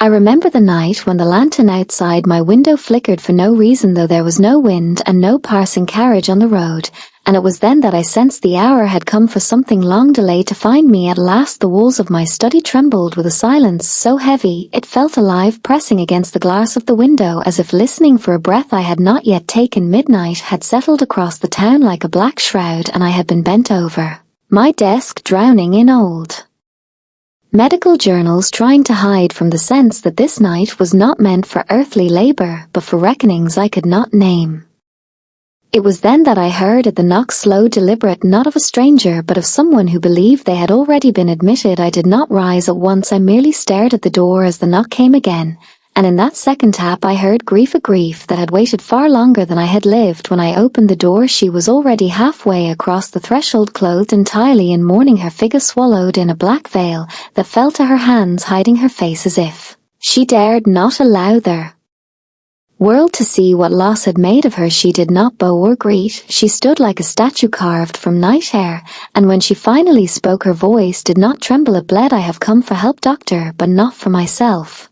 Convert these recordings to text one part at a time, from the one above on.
I remember the night when the lantern outside my window flickered for no reason, though there was no wind and no passing carriage on the road, and it was then that I sensed the hour had come for something long delayed to find me at last. The walls of my study trembled with a silence so heavy it felt alive, pressing against the glass of the window as if listening for a breath I had not yet taken. Midnight had settled across the town like a black shroud, and I had been bent over my desk, drowning in old medical journals, trying to hide from the sense that this night was not meant for earthly labor, but for reckonings I could not name. It was then that I heard at the knock, slow, deliberate, not of a stranger but of someone who believed they had already been admitted. I did not rise at once, I merely stared at the door as the knock came again, and in that second tap I heard grief, a grief that had waited far longer than I had lived. When I opened the door she was already halfway across the threshold, clothed entirely in mourning, her figure swallowed in a black veil that fell to her hands, hiding her face as if she dared not allow the world to see what loss had made of her. She did not bow or greet, she stood like a statue carved from night air, and when she finally spoke her voice did not tremble, it bled. I have come for help, doctor, but not for myself.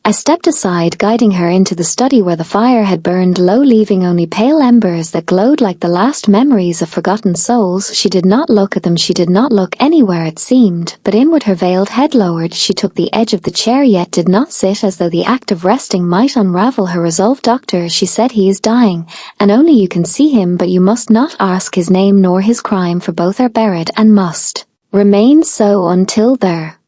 I stepped aside, guiding her into the study where the fire had burned low, leaving only pale embers that glowed like the last memories of forgotten souls. She did not look at them, she did not look anywhere it seemed, but inward, her veiled head lowered. She took the edge of the chair, yet did not sit, as though the act of resting might unravel her resolve. Doctor, she said, he is dying, and only you can see him, but you must not ask his name nor his crime, for both are buried and must remain so until their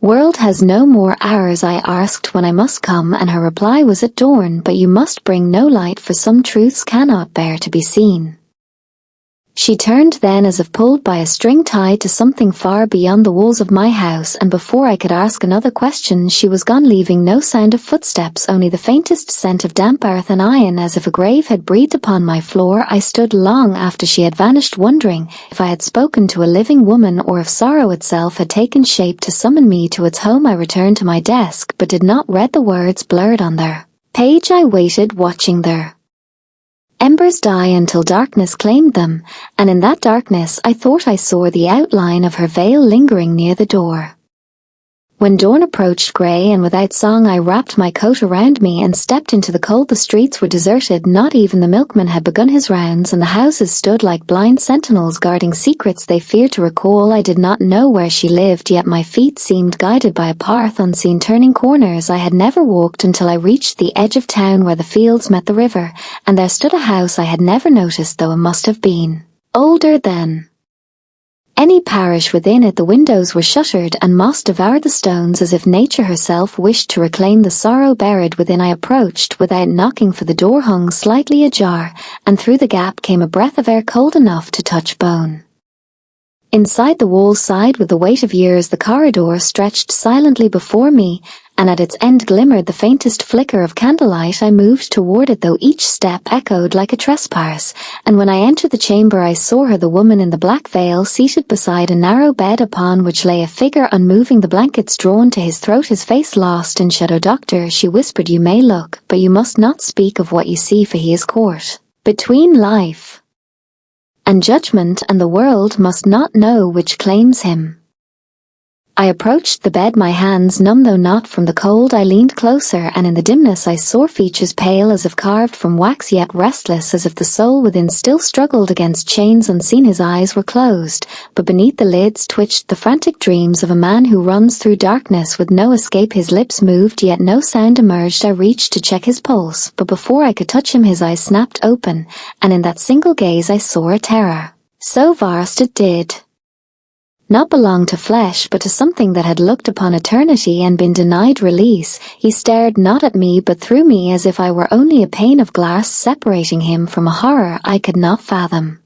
world has no more hours. I asked when I must come, and her reply was at dawn, but you must bring no light, for some truths cannot bear to be seen. She turned then as if pulled by a string tied to something far beyond the walls of my house, and before I could ask another question she was gone, leaving no sound of footsteps, only the faintest scent of damp earth and iron, as if a grave had breathed upon my floor. I stood long after she had vanished, wondering if I had spoken to a living woman, or if sorrow itself had taken shape to summon me to its home. I returned to my desk, but did not read the words blurred on their page. I waited, watching their embers die until darkness claimed them, and in that darkness I thought I saw the outline of her veil lingering near the door. When dawn approached, grey and without song, I wrapped my coat around me and stepped into the cold. The streets were deserted, not even the milkman had begun his rounds, and the houses stood like blind sentinels guarding secrets they feared to recall. I did not know where she lived, yet my feet seemed guided by a path unseen, turning corners I had never walked, until I reached the edge of town where the fields met the river, and there stood a house I had never noticed, though it must have been older than any parish within it. The windows were shuttered, and moss devoured the stones, as if nature herself wished to reclaim the sorrow buried within. I approached without knocking, for the door hung slightly ajar, and through the gap came a breath of air cold enough to touch bone. Inside, the walls sighed with the weight of years. The corridor stretched silently before me, and at its end glimmered the faintest flicker of candlelight. I moved toward it, though each step echoed like a trespass, and when I entered the chamber I saw her, the woman in the black veil, seated beside a narrow bed upon which lay a figure unmoving, the blankets drawn to his throat, his face lost in shadow. Doctor, she whispered, you may look, but you must not speak of what you see, for he is caught between life and judgment, and the world must not know which claims him. I approached the bed, my hands numb though not from the cold. I leaned closer, and in the dimness I saw features pale as if carved from wax, yet restless as if the soul within still struggled against chains unseen. His eyes were closed, but beneath the lids twitched the frantic dreams of a man who runs through darkness with no escape. His lips moved, yet no sound emerged. I reached to check his pulse, but before I could touch him his eyes snapped open, and in that single gaze I saw a terror so vast it did not belong to flesh, but to something that had looked upon eternity and been denied release. He stared not at me but through me, as if I were only a pane of glass separating him from a horror I could not fathom.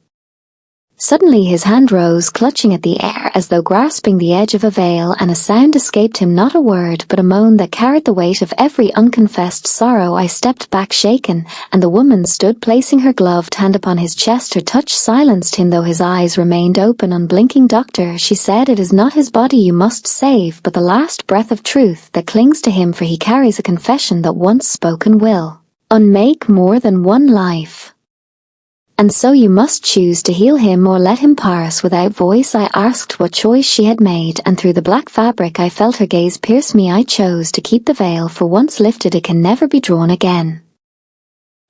Suddenly his hand rose, clutching at the air as though grasping the edge of a veil, and a sound escaped him, not a word, but a moan that carried the weight of every unconfessed sorrow. I stepped back shaken, and the woman stood, placing her gloved hand upon his chest. Her touch silenced him, though his eyes remained open, unblinking. Doctor, she said, it is not his body you must save, but the last breath of truth that clings to him, for he carries a confession that once spoken will unmake more than one life. And so you must choose to heal him or let him pass. Without voice I asked what choice she had made, and through the black fabric I felt her gaze pierce me. I chose to keep the veil, for once lifted it can never be drawn again.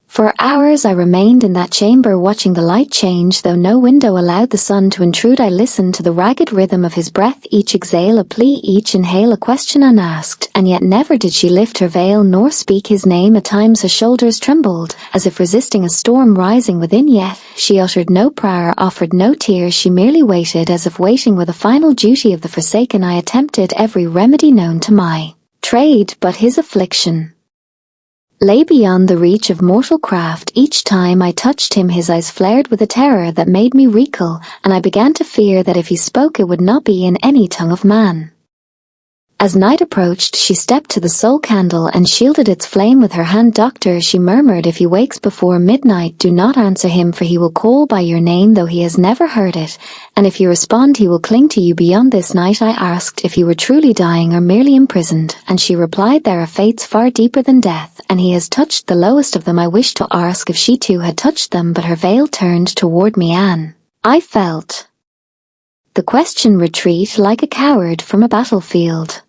For hours I remained in that chamber, watching the light change, though no window allowed the sun to intrude. I listened to the ragged rhythm of his breath, each exhale a plea, each inhale a question unasked, and yet never did she lift her veil nor speak his name. At times her shoulders trembled, as if resisting a storm rising within, yet she uttered no prayer, offered no tears. She merely waited, as if waiting were the final duty of the forsaken. I attempted every remedy known to my trade, but his affliction lay beyond the reach of mortal craft. Each time I touched him his eyes flared with a terror that made me recoil, and I began to fear that if he spoke it would not be in any tongue of man. As night approached, she stepped to the sole candle and shielded its flame with her hand. Doctor, she murmured, if he wakes before midnight, do not answer him, for he will call by your name though he has never heard it, and if you respond he will cling to you beyond this night. I asked if he were truly dying or merely imprisoned, and she replied, there are fates far deeper than death, and he has touched the lowest of them. I wished to ask if she too had touched them, but her veil turned toward me, and I felt the question retreat like a coward from a battlefield.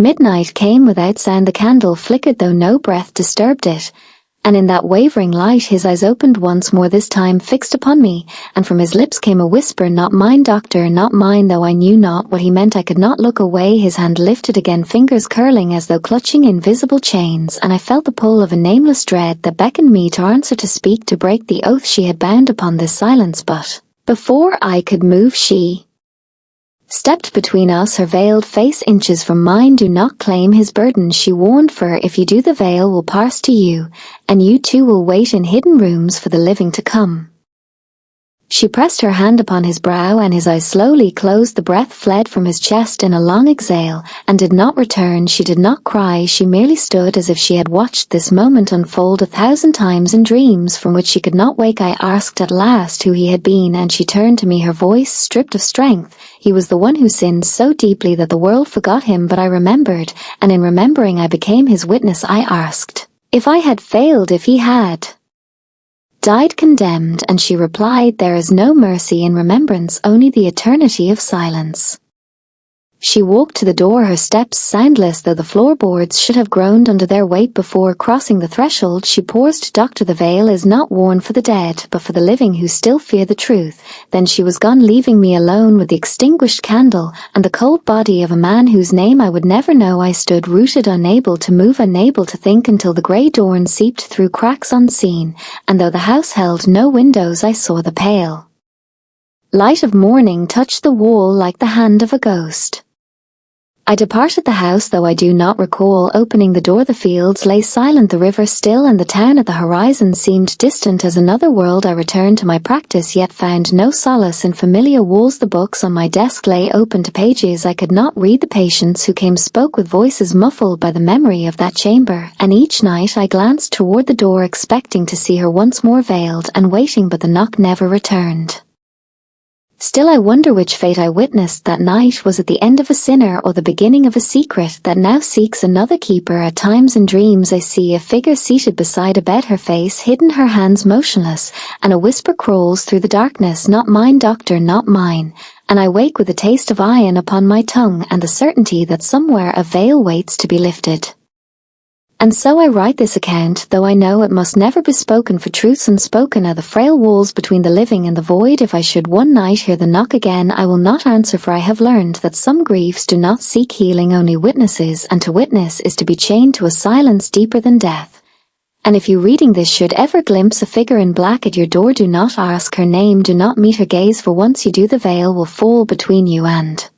Midnight came without sound. The candle flickered though no breath disturbed it, and in that wavering light his eyes opened once more, this time fixed upon me, and from his lips came a whisper, not mine, doctor, not mine. Though I knew not what he meant, I could not look away. His hand lifted again, fingers curling as though clutching invisible chains, and I felt the pull of a nameless dread that beckoned me to answer, to speak, to break the oath she had bound upon this silence. But before I could move, she stepped between us, her veiled face inches from mine. Do not claim his burden, she warned, for if you do the veil will pass to you, and you too will wait in hidden rooms for the living to come. She pressed her hand upon his brow, and his eyes slowly closed. The breath fled from his chest in a long exhale, and did not return. She did not cry, she merely stood as if she had watched this moment unfold 1,000 times in dreams from which she could not wake. I asked at last who he had been, and she turned to me, her voice stripped of strength. He was the one who sinned so deeply that the world forgot him, but I remembered, and in remembering I became his witness. I asked if I had failed, if he had died condemned, and she replied, there is no mercy in remembrance, only the eternity of silence. She walked to the door, her steps soundless though the floorboards should have groaned under their weight. Before crossing the threshold she paused, doctor, the veil is not worn for the dead, but for the living who still fear the truth. Then she was gone, leaving me alone with the extinguished candle and the cold body of a man whose name I would never know. I stood rooted, unable to move, unable to think, until the grey dawn seeped through cracks unseen, and though the house held no windows I saw the pale light of morning touch the wall like the hand of a ghost. I departed the house, though I do not recall opening the door. The fields lay silent, the river still, and the town at the horizon seemed distant as another world. I returned to my practice, yet found no solace in familiar walls. The books on my desk lay open to pages I could not read. The patients who came spoke with voices muffled by the memory of that chamber, and each night I glanced toward the door, expecting to see her once more veiled and waiting, but the knock never returned. Still I wonder which fate I witnessed that night. Was it the end of a sinner, or the beginning of a secret that now seeks another keeper? At times in dreams I see a figure seated beside a bed, her face hidden, her hands motionless, and a whisper crawls through the darkness, not mine, doctor, not mine. And I wake with a taste of iron upon my tongue, and the certainty that somewhere a veil waits to be lifted. And so I write this account, though I know it must never be spoken, for truths unspoken are the frail walls between the living and the void. If I should one night hear the knock again, I will not answer, for I have learned that some griefs do not seek healing, only witnesses, and to witness is to be chained to a silence deeper than death. And if you reading this should ever glimpse a figure in black at your door, do not ask her name, do not meet her gaze, for once you do the veil will fall between you and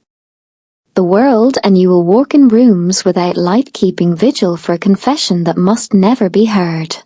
the world, and you will walk in rooms without light, keeping vigil for a confession that must never be heard.